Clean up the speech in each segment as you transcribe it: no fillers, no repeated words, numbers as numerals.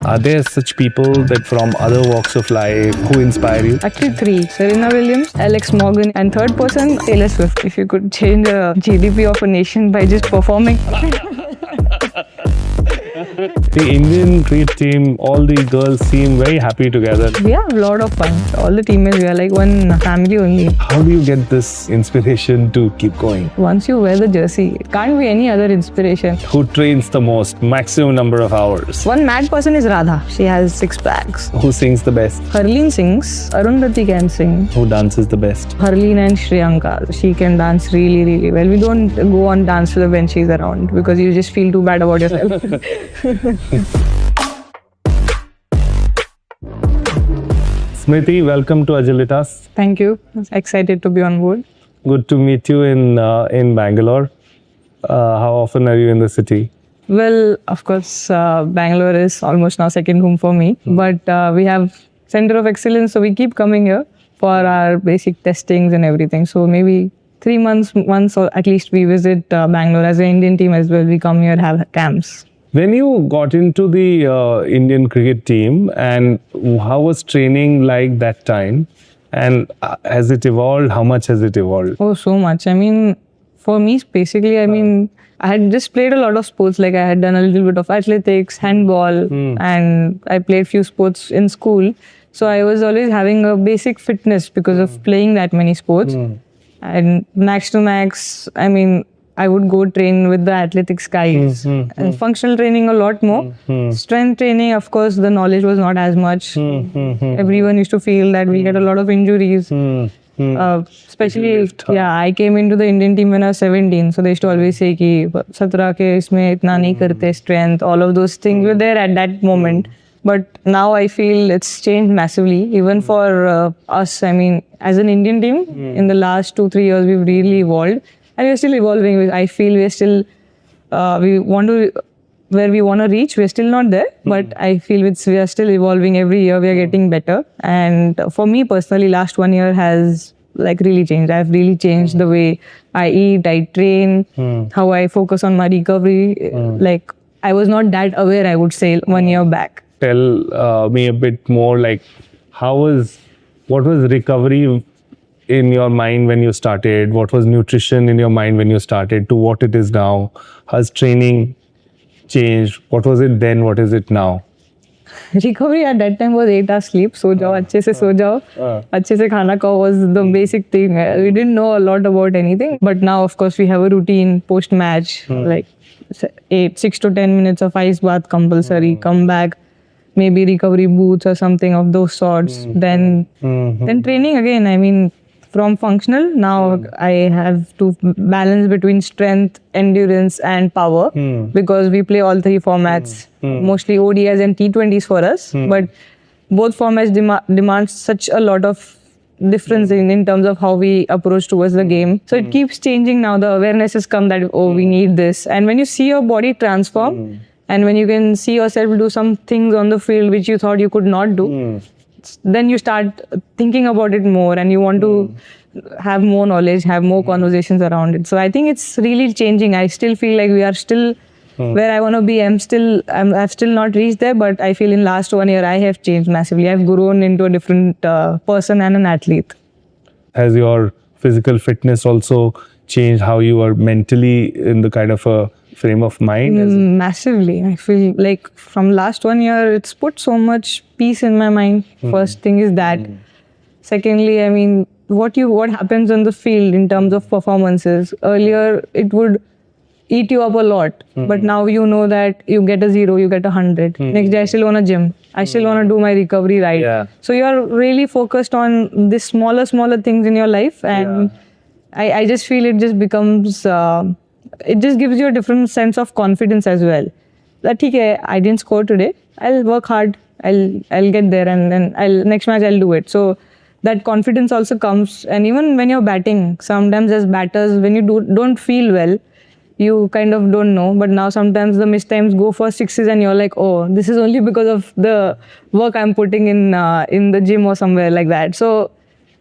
Are there such people that from other walks of life who inspire you? Actually, three. Serena Williams, Alex Morgan, and third person, Taylor Swift. If you could change the GDP of a nation by just performing. The Indian cricket team, all the girls seem very happy together. We have a lot of fun. All the teammates, we are like one family only. How do you get this inspiration to keep going? Once you wear the jersey, it can't be any other inspiration. Who trains the most, maximum number of hours? One mad person is Radha. She has 6 packs. Who sings the best? Harleen sings. Arundhati can sing. Who dances the best? Harleen and Shriyanka. She can dance really, really well. We don't go on dance floor when she's around because you just feel too bad about yourself. Smriti, welcome to Agilitas. Thank you. Excited to be on board. Good to meet you in Bangalore. How often are you in the city? Well, of course, Bangalore is almost now second home for me. But we have Center of Excellence, so we keep coming here for our basic testings and everything. So maybe 3 months once or at least we visit Bangalore as an Indian team as well. We come here, have camps. When you got into the Indian cricket team, and how was training like that time? And has it evolved? How much has it evolved? Oh, so much. I mean, for me, basically, I had just played a lot of sports. Like I had done a little bit of athletics, handball, and I played few sports in school. So I was always having a basic fitness because of playing that many sports. And max to max, I mean, I would go train with the athletics guys. And functional training a lot more. Strength training, of course, the knowledge was not as much. Everyone used to feel that we get a lot of injuries. Especially, I came into the Indian team when I was 17. So they used to always say ki 17 ke isme itna nahi karte, strength, all of those things were there at that moment. But now I feel it's changed massively. Even for us, I mean, as an Indian team, in the last 2-3 years, we've really evolved. And we're still evolving. I feel we're still, where we want to reach, we're still not there. But I feel we are still evolving every year. We are getting better. And for me personally, last 1 year has like really changed. I've really changed the way I eat, I train, how I focus on my recovery. Like I was not that aware, I would say, 1 year back. Tell me a bit more, like what was recovery in your mind when you started? What was nutrition in your mind when you started to what it is now? Has training changed? What was it then? What is it now? Recovery at that time was 8 hours sleep. So jao, अच्छे से सो जाओ, अच्छे से खाना खाओ was the basic thing. We didn't know a lot about anything. But now, of course, we have a routine post-match. Like 6 to 10 minutes of ice bath compulsory. Come back, maybe recovery booths or something of those sorts. Then training again. I mean, from functional, now I have to balance between strength, endurance and power because we play all 3 formats, mostly ODIs and T20s for us. But both formats demand such a lot of difference in terms of how we approach towards the game. So it keeps changing now. The awareness has come that, oh, we need this. And when you see your body transform and when you can see yourself do some things on the field which you thought you could not do, then you start thinking about it more and you want to have more knowledge, have more conversations around it. So I think it's really changing. I still feel like we are still where I want to be. I've still not reached there, but I feel in last 1 year I have changed massively. I've grown into a different person and an athlete. Has your physical fitness also changed how you are mentally in the kind of a frame of mind? Massively. I feel like from last 1 year, it's put so much peace in my mind. First thing is that. Secondly, I mean, what happens on the field in terms of performances. Earlier, it would eat you up a lot. But now you know that you get a 0, you get a 100. Next day, I still want to gym. I still want to do my recovery right. Yeah. So you're really focused on these smaller things in your life. And I just feel it just becomes... it just gives you a different sense of confidence as well. That okay, I didn't score today. I'll work hard. I'll get there, and then next match I'll do it. So that confidence also comes. And even when you're batting, sometimes as batters, when you don't feel well, you kind of don't know. But now sometimes the missed times go for sixes, and you're like, oh, this is only because of the work I'm putting in the gym or somewhere like that. So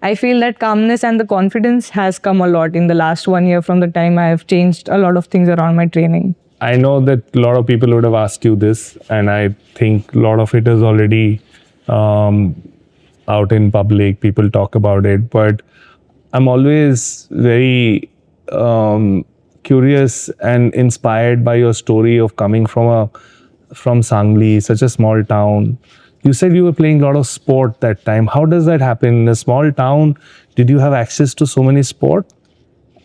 I feel that calmness and the confidence has come a lot in the last 1 year from the time I have changed a lot of things around my training. I know that a lot of people would have asked you this, and I think a lot of it is already out in public. People talk about it, but I'm always very curious and inspired by your story of coming from Sangli, such a small town. You said you were playing a lot of sport that time. How does that happen in a small town? Did you have access to so many sport?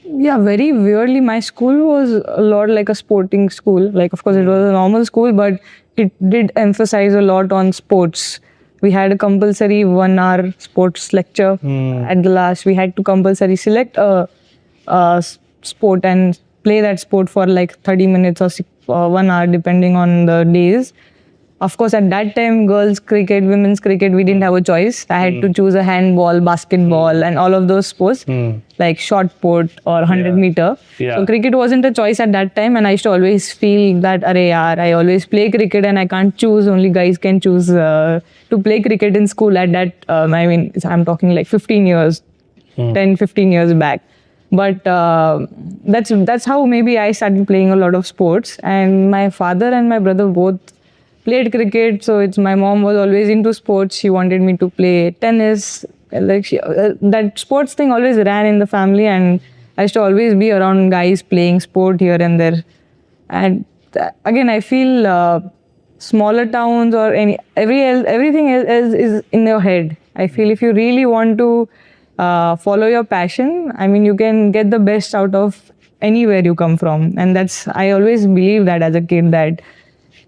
Yeah, very weirdly, my school was a lot like a sporting school. Like, of course, it was a normal school, but it did emphasize a lot on sports. We had a compulsory 1 hour sports lecture. At the last, we had to compulsory select a sport and play that sport for like 30 minutes or 1 hour, depending on the days. Of course, at that time, girls' cricket, women's cricket, we didn't have a choice. I had to choose a handball, basketball, and all of those sports, like shot put or 100 meter. Yeah. So cricket wasn't a choice at that time, and I used to always feel that, arey yaar, I always play cricket and I can't choose. Only guys can choose to play cricket in school at that. I mean, I'm talking like 15 years, 10, 15 years back. But that's how maybe I started playing a lot of sports. And my father and my brother both played cricket, so my mom was always into sports. She wanted me to play tennis. Like that sports thing always ran in the family, and I used to always be around guys playing sport here and there. And again, I feel smaller towns or everything is in your head. I feel if you really want to follow your passion, I mean, you can get the best out of anywhere you come from. And I always believe that as a kid, that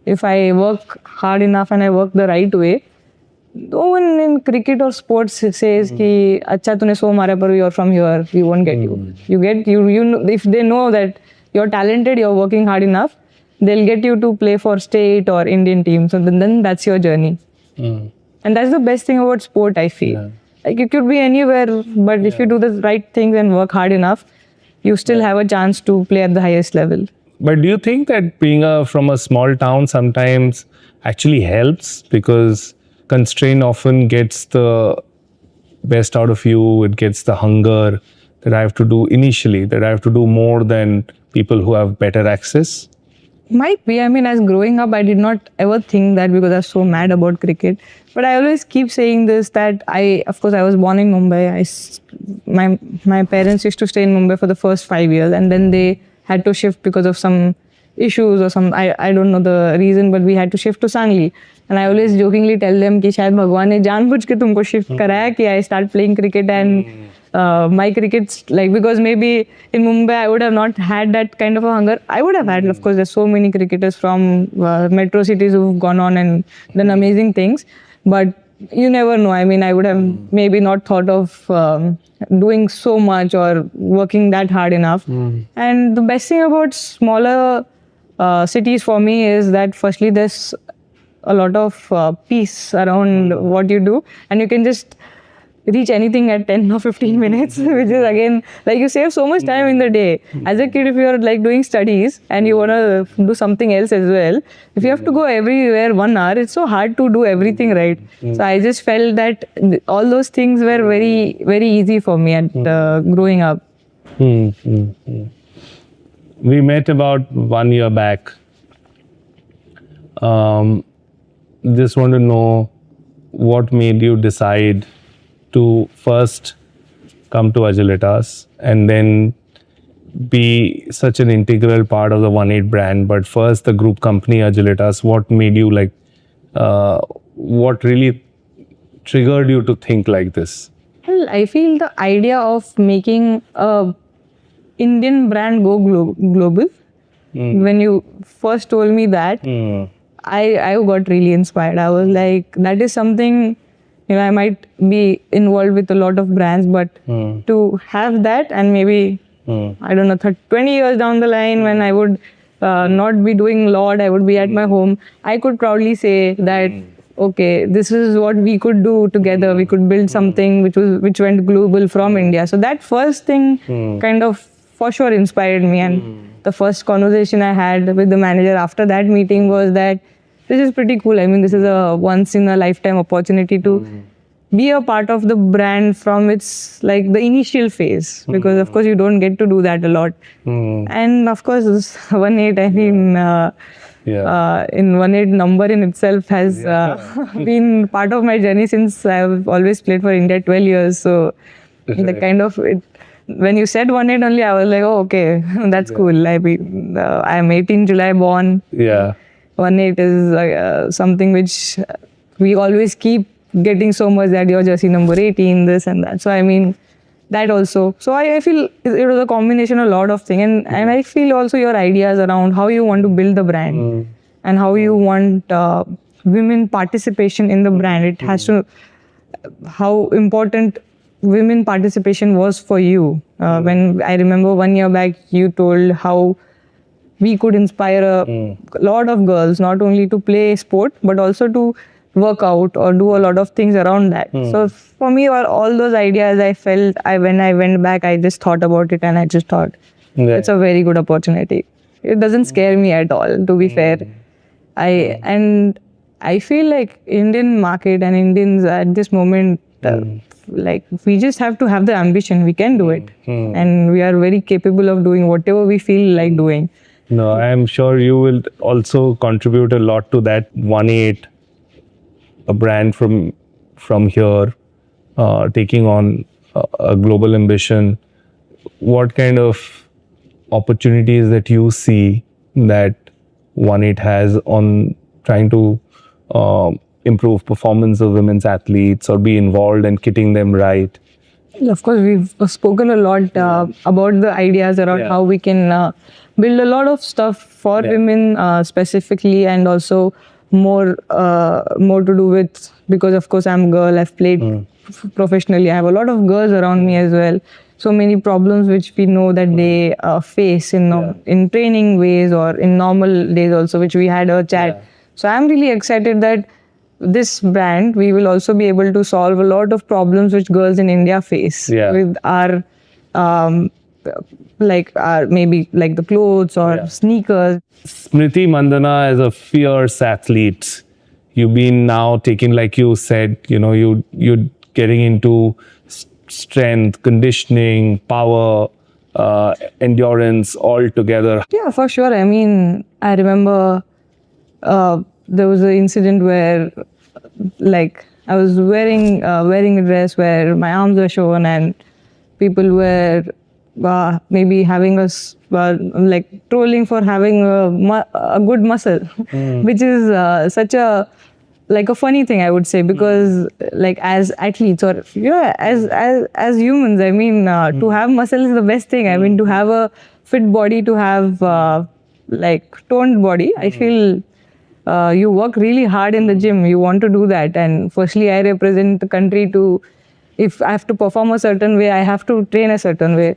if I work hard enough and I work the right way, no one in cricket or sports says ki acha tune so mara par you're from here, we won't get you. You know, if they know that you're talented, you're working hard enough, they'll get you to play for state or Indian team. So then that's your journey. And that's the best thing about sport, I feel. Yeah. Like you could be anywhere, but if you do the right things and work hard enough, you still have a chance to play at the highest level. But do you think that being from a small town sometimes actually helps, because constraint often gets the best out of you? It gets the hunger that I have to do initially, that I have to do more than people who have better access? Might be. I mean, as growing up, I did not ever think that, because I was so mad about cricket. But I always keep saying this, that of course, I was born in Mumbai. My parents used to stay in Mumbai for the first 5 years, and then they had to shift because of some issues or some, I don't know the reason, but we had to shift to Sangli. And I always jokingly tell them कि शायद भगवान ने जानबूझ के तुमको shift कराया कि I start playing cricket, and my cricket's like, because maybe in Mumbai I would have not had that kind of a hunger. I would have had, of course, there's so many cricketers from metro cities who've gone on and done amazing things, but you never know. I mean, I would have maybe not thought of doing so much or working that hard enough. And the best thing about smaller cities for me is that firstly, there's a lot of peace around what you do, and you can just reach anything at 10 or 15 minutes, which is again, like, you save so much time in the day. As a kid, if you're like doing studies and you want to do something else as well, if you have to go everywhere 1 hour, it's so hard to do everything right. So I just felt that all those things were very, very easy for me at growing up. We met about 1 year back. Just want to know what made you decide to first come to Agilitas and then be such an integral part of the ONE8 brand, but first the group company Agilitas. What made you what really triggered you to think like this? Well, I feel the idea of making a Indian brand go global, when you first told me that, I got really inspired. I was like, that is something, I might be involved with a lot of brands, but to have that, and maybe, I don't know, 20 years down the line, when I would not be doing a lot, I would be at my home, I could proudly say that, okay, this is what we could do together. We could build something which went global from India. So that first thing kind of for sure inspired me. And the first conversation I had with the manager after that meeting was that this is pretty cool. I mean, this is a once in a lifetime opportunity to be a part of the brand from its like the initial phase, because of course you don't get to do that a lot. And of course this ONE8, I mean in ONE8 number in itself has been part of my journey since I've always played for India 12 years. So the kind of it, when you said ONE8 only, I was like, oh, okay, that's cool. I mean, I'm 18 July born. Yeah. ONE8 is something which we always keep getting so much that your jersey number 18, this and that. So I mean, that also. So I feel it was a combination of a lot of things. And I feel also your ideas around how you want to build the brand and how you want women participation in the brand. It has to, how important women participation was for you. When I remember 1 year back, you told how we could inspire a lot of girls, not only to play sport, but also to work out or do a lot of things around that. So for me, all those ideas, I felt, when I went back, I just thought about it and I just thought, it's a very good opportunity. It doesn't scare me at all, to be fair. I feel like Indian market and Indians at this moment, like we just have to have the ambition. We can do it. And we are very capable of doing whatever we feel like doing. No, I am sure you will also contribute a lot to that. ONE8, a brand from here, taking on a global ambition. What kind of opportunities that you see that ONE8 has on trying to improve performance of women's athletes or be involved in kitting them right? Of course, we've spoken a lot about the ideas around how we can build a lot of stuff for women specifically, and also more to do with, because of course I'm a girl, I've played professionally, I have a lot of girls around me as well. So many problems which we know that they face in training ways or in normal days also, which we had a chat. So I'm really excited that this brand, we will also be able to solve a lot of problems which girls in India face with our maybe like the clothes or sneakers. Smriti Mandhana is a fierce athlete. You've been now taking, like you said, you're getting into strength, conditioning, power, endurance all together. Yeah, for sure. I mean, I remember there was an incident where, like, I was wearing a dress where my arms were shown, and people were maybe having us like trolling for having a good muscle, which is such a like a funny thing, I would say, because like as athletes or as humans, I mean, to have muscle is the best thing. I mean, to have a fit body, to have like toned body, I feel you work really hard in the gym. You want to do that, and firstly, I represent the country to. If I have to perform a certain way, I have to train a certain way.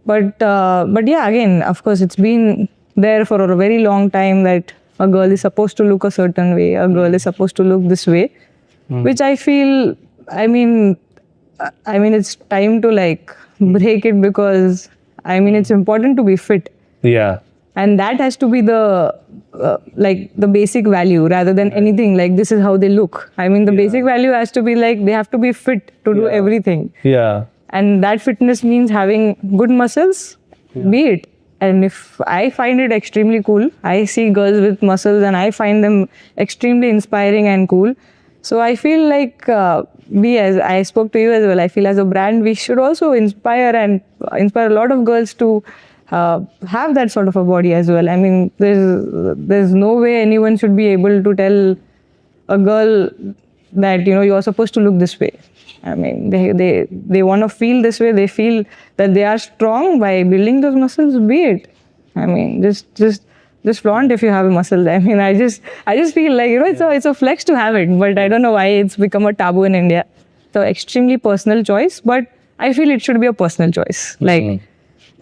But yeah, again, of course, it's been there for a very long time that a girl is supposed to look a certain way, a girl is supposed to look this way, which I feel, I mean, it's time to like break it, because I mean, it's important to be fit. Yeah. And that has to be the like the basic value, rather than anything like this is how they look. I mean, the basic value has to be like they have to be fit to do everything. Yeah. And that fitness means having good muscles, be it. And if I find it extremely cool, I see girls with muscles and I find them extremely inspiring and cool. So I feel like as I spoke to you as well, I feel as a brand, we should also inspire a lot of girls to have that sort of a body as well. I mean, there's no way anyone should be able to tell a girl that you are supposed to look this way. I mean, they want to feel this way. They feel that they are strong by building those muscles. Be it. I mean, just flaunt if you have muscles. I mean, I just feel like it's a flex to have it, but I don't know why it's become a taboo in India. So extremely personal choice, but I feel it should be a personal choice. Like.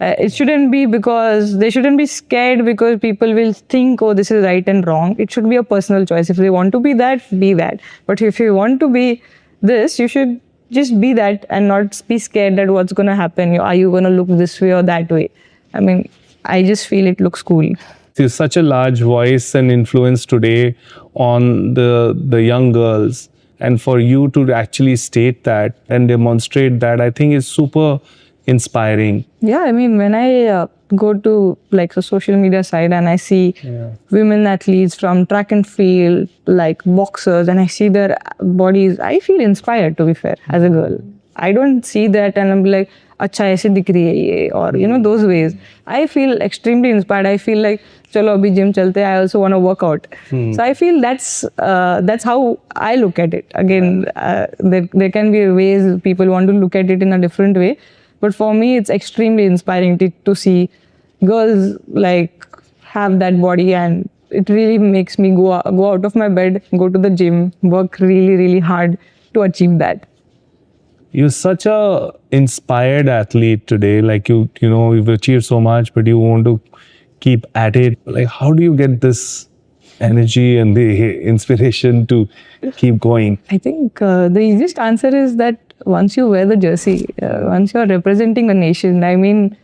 It shouldn't be because they shouldn't be scared because people will think, oh, this is right and wrong. It should be a personal choice. If they want to be that, be that. But if you want to be this, you should just be that and not be scared that what's going to happen. Are you going to look this way or that way? I mean, I just feel it looks cool. There's such a large voice and influence today on the young girls. And for you to actually state that and demonstrate that, I think is super inspiring. Yeah, I mean, when I go to like the social media side and I see women athletes from track and field, like boxers, and I see their bodies, I feel inspired, to be fair, as a girl. I don't see that and I'm like, acha aise dikh rahi hai ye, or you know, those ways. I feel extremely inspired. I feel like, chalo abhi gym chalte, I also want to work out. So I feel that's how I look at it. Again, there can be ways people want to look at it in a different way. But for me, it's extremely inspiring to see girls like have that body, and it really makes me go out of my bed, go to the gym, work really, really hard to achieve that. You're such a inspired athlete today. Like you've achieved so much, but you want to keep at it. Like, how do you get this energy and the inspiration to keep going? I think the easiest answer is that once you wear the jersey, once you're representing a nation, I mean,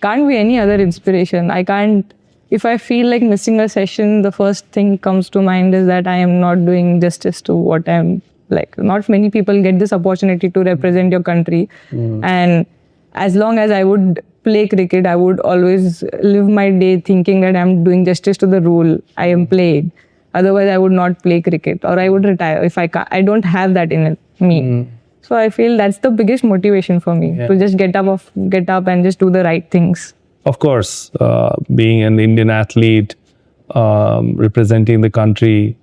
can't be any other inspiration. I can't, if I feel like missing a session, the first thing comes to mind is that I am not doing justice to what I'm like. Not many people get this opportunity to represent your country. And as long as I would play cricket, I would always live my day thinking that I'm doing justice to the role I am playing. Otherwise, I would not play cricket, or I would retire if I can't. I don't have that in me. So I feel that's the biggest motivation for me, to just get up and just do the right things. Of course, being an Indian athlete, representing the country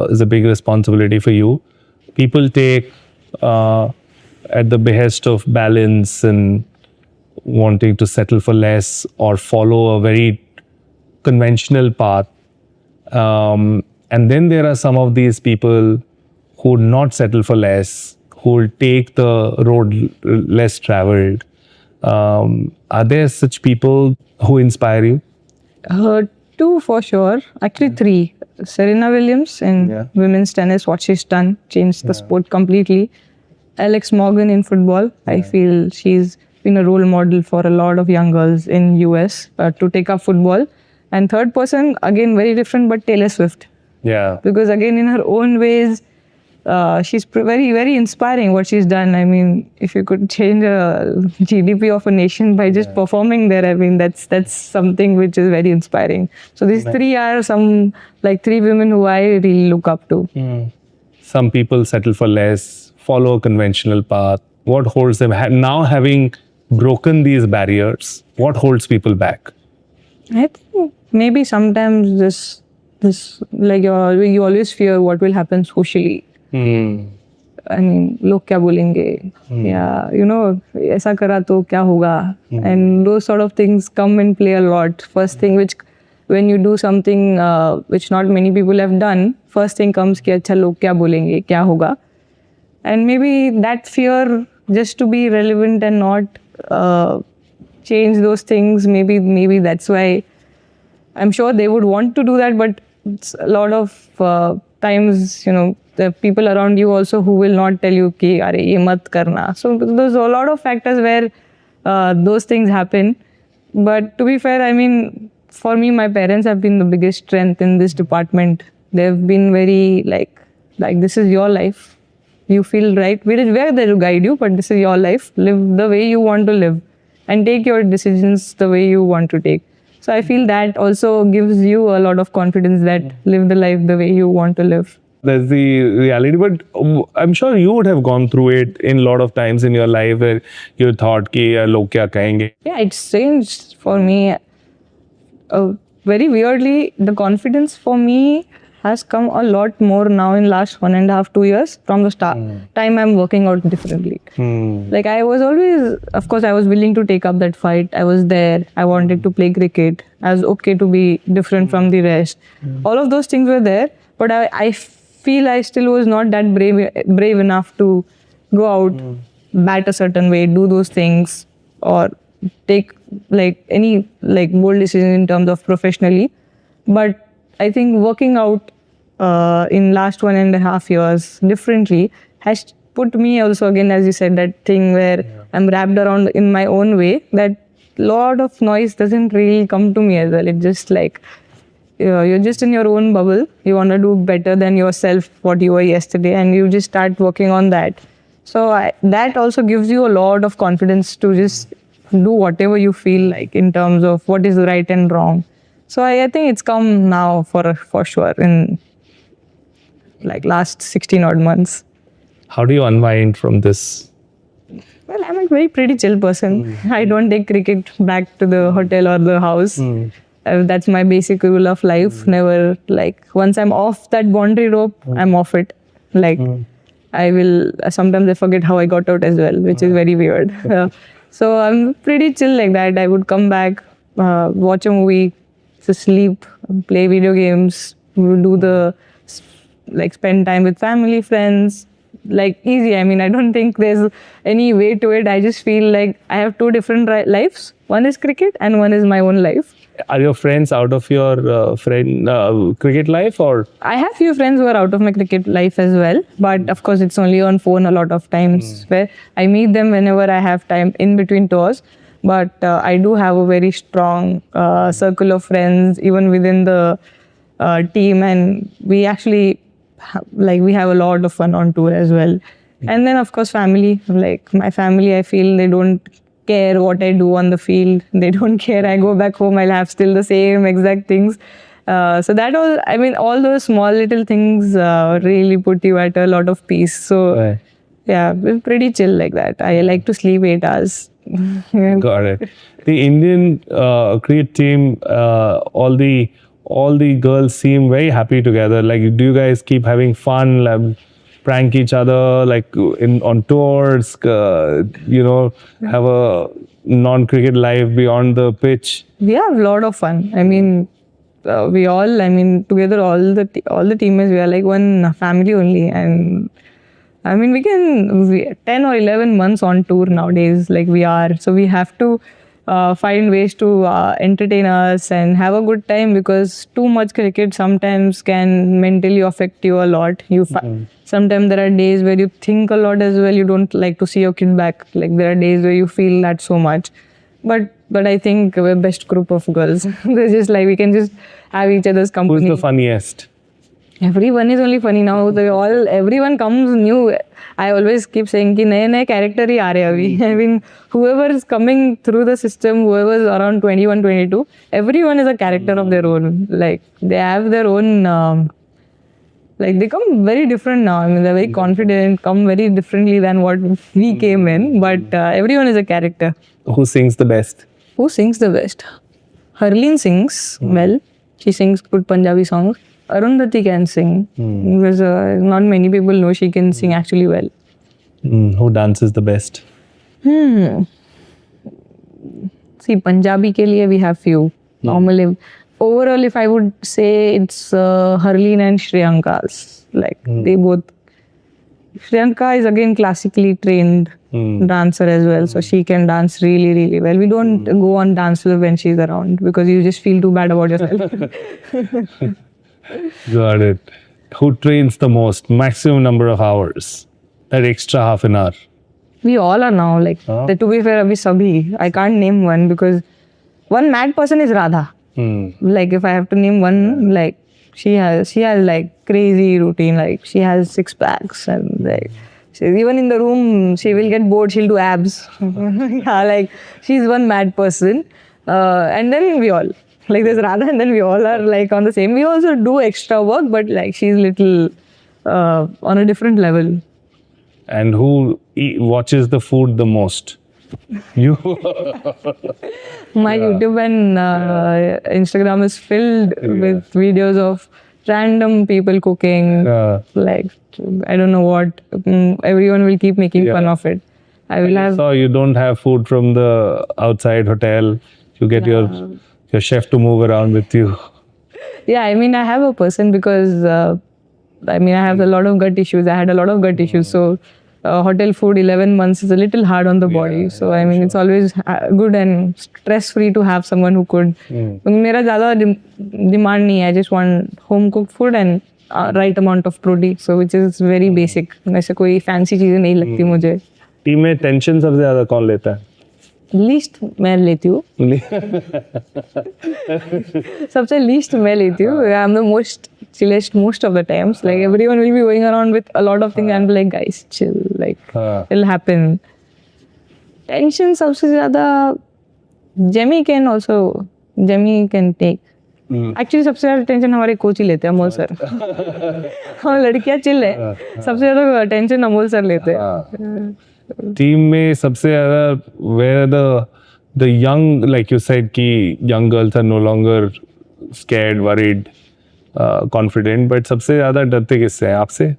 is a big responsibility for you. People take at the behest of balance and wanting to settle for less or follow a very conventional path. And then there are some of these people who would not settle for less, who will take the road less traveled. Are there such people who inspire you? Two for sure. Actually, three. Serena Williams in women's tennis, what she's done, changed the sport completely. Alex Morgan in football. I feel she's been a role model for a lot of young girls in US to take up football. And third person, again, very different, but Taylor Swift. Yeah. Because again, in her own ways, she's very, very inspiring what she's done. I mean, if you could change a GDP of a nation by just performing there, I mean, that's something which is very inspiring. So these three are some, like, three women who I really look up to. Some people settle for less, follow a conventional path. What holds them? Now having broken these barriers, what holds people back? I think maybe sometimes this like you always fear what will happen socially. I mean, log kya bolenge? Yeah, you know, aisa kara to kya hoga? And those sort of things come and play a lot. First thing, which when you do something which not many people have done, first thing comes ki acha log kya bolenge? Kya hoga? And maybe that fear, just to be relevant and not change those things, maybe that's why I'm sure they would want to do that, but it's a lot of times, you know, the people around you also who will not tell you ki are ye mat karna. So there's a lot of factors where those things happen. But to be fair, I mean, for me, my parents have been the biggest strength in this department. They've been very like this is your life. You feel right. We're there to guide you, but this is your life. Live the way you want to live and take your decisions the way you want to take. So I feel that also gives you a lot of confidence that live the life the way you want to live. That's the reality, but I'm sure you would have gone through it in a lot of times in your life where you thought ki log kya kahenge. Yeah, it's changed for me. Very weirdly, the confidence for me has come a lot more now in last 1.5, 2 years from the start. Time I'm working out differently. Like I was always, of course, I was willing to take up that fight. I was there. I wanted to play cricket. I was okay to be different from the rest. All of those things were there, but I feel I still was not that brave enough to go out, bat a certain way, do those things, or take like any like bold decision in terms of professionally. But I think working out in last 1.5 years differently has put me also, again, as you said, that thing where I'm wrapped around in my own way, that lot of noise doesn't really come to me as well. It just like you're just in your own bubble. You want to do better than yourself, what you were yesterday, and you just start working on that. So that also gives you a lot of confidence to just do whatever you feel like in terms of what is right and wrong. So I think it's come now for sure in like last 16 odd months. How do you unwind from this? Well, I'm a very pretty chill person. I don't take cricket back to the hotel or the house. That's my basic rule of life. Never, like, once I'm off that boundary rope, I'm off it. Like, I will, sometimes I forget how I got out as well, which is very weird. So I'm pretty chill like that. I would come back, watch a movie, just sleep, play video games, do the, like, spend time with family, friends. Like, easy. I mean, I don't think there's any way to it. I just feel like I have two different lives. One is cricket and one is my own life. Are your friends out of your cricket life, or? I have few friends who are out of my cricket life as well, but of course it's only on phone a lot of times where I meet them whenever I have time in between tours. But I do have a very strong circle of friends even within the team, and we actually we have a lot of fun on tour as well. And then of course family, like my family, I feel they don't care what I do on the field. They don't care. I go back home, I'll have still the same exact things. So that all, I mean, all those small little things really put you at a lot of peace. So yeah, we're pretty chill like that. I like to sleep 8 hours. Got it. The Indian cricket team, all the girls seem very happy together. Like, do you guys keep having fun, like, prank each other, like on tours? Have a non-cricket life beyond the pitch. We have a lot of fun. I mean, we all, I mean, together, all the teammates, we are like one family only. And I mean, we 10 or 11 months on tour nowadays, like we are. So we have to find ways to entertain us and have a good time, because too much cricket sometimes can mentally affect you a lot. Sometimes there are days where you think a lot as well. You don't like to see your kid back. Like, there are days where you feel that so much. But I think we're best group of girls. They're just like, we can just have each other's company. Who's the funniest? Everyone is only funny now. Everyone comes new. I always keep saying कि नए character ही आ रहे हैं अभी. I mean, whoever is coming through the system, whoever is around 21, 22, everyone is a character of their own. Like, they have their own, they come very different now. I mean, they're very confident, come very differently than what we came in. But everyone is a character. Who sings the best? Who sings the best? Harleen sings well. She sings good Punjabi songs. Arundhati can sing, because not many people know she can sing actually well. Who dances the best? See, Punjabi ke liye we have few. Normally, overall, if I would say, it's Harleen and Shriyanka's. Like, they both. Shriyanka is again classically trained dancer as well, so she can dance really, really well. We don't go on dance floor when she's around, because you just feel too bad about yourself. Got it. Who trains the most? Maximum number of hours? That extra half an hour? We all are now. Like, to be fair, abhi sabhi. I can't name one, because one mad person is Radha. Like, if I have to name one, like, she has like crazy routine. Like, she has 6 packs, and like, even in the room, she will get bored, she'll do abs. Yeah, like, she's one mad person. And then we all. Like, there's Radha, and then we all are like on the same. We also do extra work, but like, she's little on a different level. And who watches the food the most? You? My YouTube and Instagram is filled with videos of random people cooking. Like, I don't know what. Everyone will keep making fun of it. So you don't have food from the outside hotel. You get your chef to move around with you. Yeah, I mean, I have a person, because I have a lot of gut issues. I had a lot of gut issues. So hotel food 11 months is a little hard on the body. So I mean, it's always good and stress-free to have someone who could. Mera zyada demand nahi hai. I just want home-cooked food and right amount of protein. So which is very basic. ऐसे कोई fancy चीजें नहीं लगती मुझे. Team में tension सबसे ज़्यादा कौन लेता है? लीस्ट मैं लेती हूँ. सबसे लीस्ट मैं लेती हूँ. I am the most chillest most of the times. Like everyone will be going around with a lot of things and be like, guys, chill. Like it'll happen. Tension सबसे ज़्यादा Jemmy can take. Actually सबसे ज़्यादा tension हमारे coach ही लेते हैं, Amol sir. हम लड़कियाँ chill है, सबसे ज़्यादा टेंशन अमोल सर लेते हैं. टीम में सबसे ज़्यादा where the young, like you said कि young girls are no longer scared, worried, confident, but सबसे ज़्यादा डरते किससे हैं? आपसे?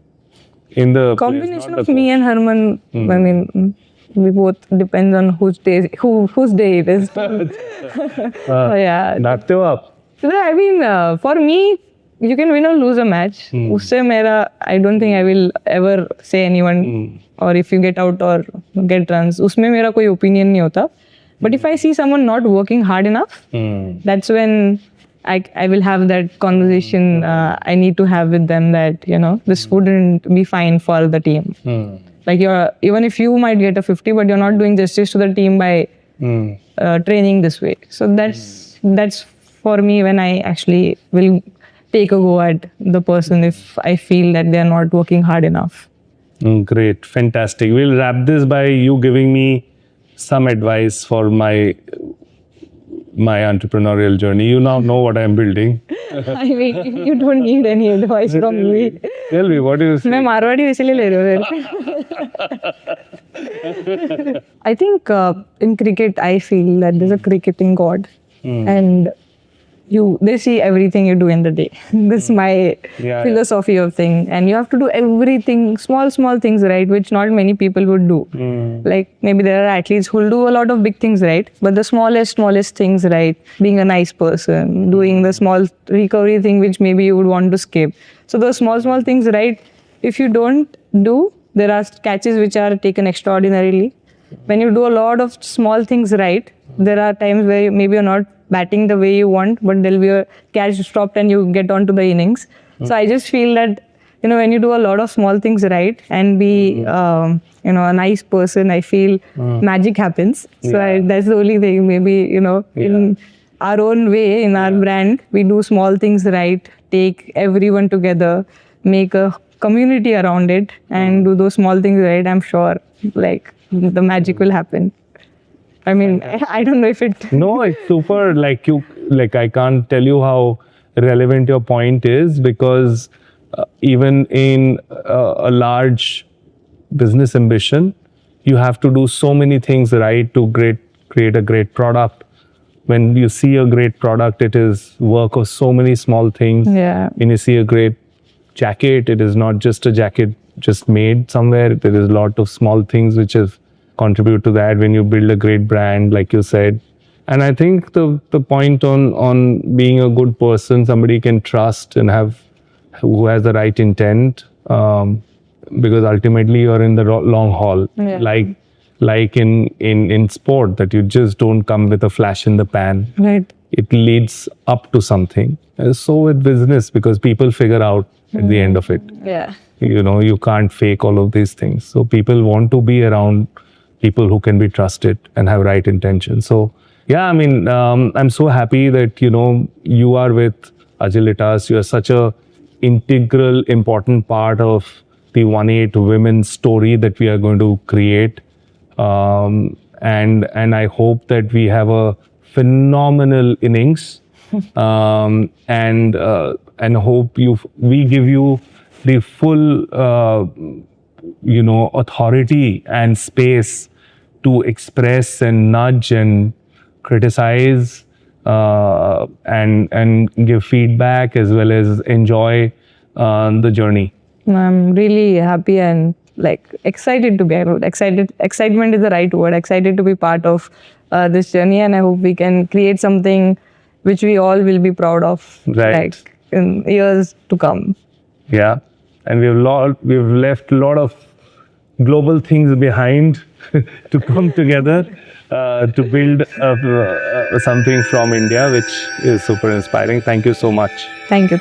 In the combination of me and Harman. I mean, we both depends on whose day it is. Yeah. डांटते हो आप? I mean, for me, you can win or lose a match. उससे मेरा, I don't think I will ever say anyone or if you get out or get runs. उसमें मेरा कोई opinion नहीं होता. But if I see someone not working hard enough, that's when I will have that conversation I need to have with them that, you know, this wouldn't be fine for the team. Like even if you might get a 50, but you're not doing justice to the team by training this way. So that's for me when I actually will take a go at the person if I feel that they're not working hard enough. Great, fantastic. We'll wrap this by you giving me some advice for my entrepreneurial journey. You now know what I'm building. I mean, you don't need any advice from me. Tell me, what do you say? मैं मारवाड़ी इसीलिए ले रही हूँ. I think in cricket, I feel that there's a cricketing god, and they see everything you do in the day. This is my philosophy of thing, and you have to do everything, small things right, which not many people would do. Like maybe there are athletes who will do a lot of big things right, but the smallest things right, being a nice person, doing the small recovery thing which maybe you would want to skip. So those small things right, if you don't do, there are catches which are taken extraordinarily. When you do a lot of small things right, there are times where maybe you're not batting the way you want, but there'll be a catch stopped and you get onto the innings. So I just feel that, you know, when you do a lot of small things right and be, you know, a nice person, I feel magic happens. So that's the only thing. Maybe, you know, in our own way, in our brand, we do small things right, take everyone together, make a community around it, and do those small things right. I'm sure, like, the magic will happen. I mean, I don't know if it... No, it's super, like I can't tell you how relevant your point is, because even in a large business ambition, you have to do so many things right to create a great product. When you see a great product, it is work of so many small things. Yeah. When you see a great jacket, it is not just a jacket just made somewhere. There is a lot of small things which have contribute to that when you build a great brand, like you said. And I think the point on being a good person, somebody can trust and who has the right intent, because ultimately you're in the long haul. Like in sport, that you just don't come with a flash in the pan. Right. It leads up to something. And so with business, because people figure out at the end of it. Yeah. You know, you can't fake all of these things. So people want to be around people who can be trusted and have right intention. So yeah, I mean, I'm so happy that, you know, you are with Agilitas. You are such a integral, important part of the ONE8 women's story that we are going to create. And I hope that we have a phenomenal innings, and hope we give you the full, you know, authority and space to express and nudge and criticize, and give feedback as well as enjoy the journey. I'm really happy and like excited to be excited. Excitement is the right word. Excited to be part of this journey, and I hope we can create something which we all will be proud of, Right. like in years to come. Yeah, and we've left a lot of global things behind to come together to build something from India, which is super inspiring. Thank you so much. Thank you.